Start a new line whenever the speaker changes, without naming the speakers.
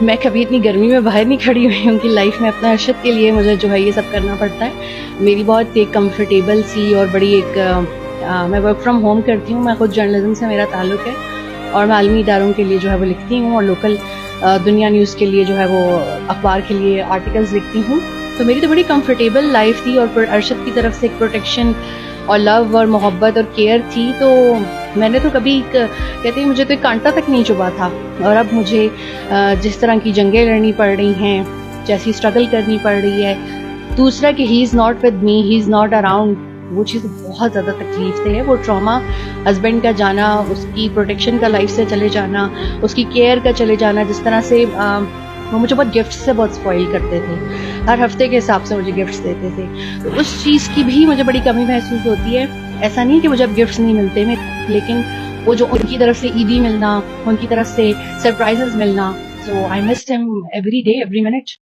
میں کبھی اتنی گرمی میں باہر نہیں کھڑی ہوئی ہوں کہ لائف میں اپنا ارشد کے لیے مجھے جو ہے یہ سب کرنا پڑتا ہے. میری بہت ایک کمفرٹیبل سی اور بڑی ایک میں ورک فرام ہوم کرتی ہوں. میں خود جرنلزم سے میرا تعلق ہے اور میں عالمی اداروں کے لیے جو ہے وہ لکھتی ہوں اور لوکل دنیا نیوز کے لیے جو ہے وہ اخبار کے لیے آرٹیکلز لکھتی ہوں. تو میری تو بڑی کمفرٹیبل لائف تھی اور ارشد کی طرف سے ایک پروٹیکشن اور لو اور محبت اور کیئر تھی. تو میں نے تو کبھی کہتے ہیں مجھے تو ایک کانٹا تک نہیں چبھا تھا. اور اب مجھے جس طرح کی جنگیں لڑنی پڑ رہی ہیں, جیسی اسٹرگل کرنی پڑ رہی ہے, دوسرا کہ he is not with me, he is not around, وہ چیز بہت زیادہ تکلیف دہ ہے. وہ ٹراما, ہسبینڈ کا جانا, اس کی پروٹیکشن کا لائف سے چلے جانا, اس کی کیئر کا چلے جانا, جس طرح سے وہ مجھے بہت گفٹ سے بہت اسپوائل کرتے تھے, ہر ہفتے کے حساب سے مجھے گفٹس دیتے تھے. تو اس چیز کی بھی مجھے بڑی کمی محسوس ہوتی ہے. ایسا نہیں کہ مجھے اب گفٹس نہیں ملتے میں, لیکن وہ جو ان کی طرف سے عیدی ملنا, ان کی طرف سے سرپرائزز ملنا, سو آئی مسڈ ہم ایوری ڈے ایوری منٹ.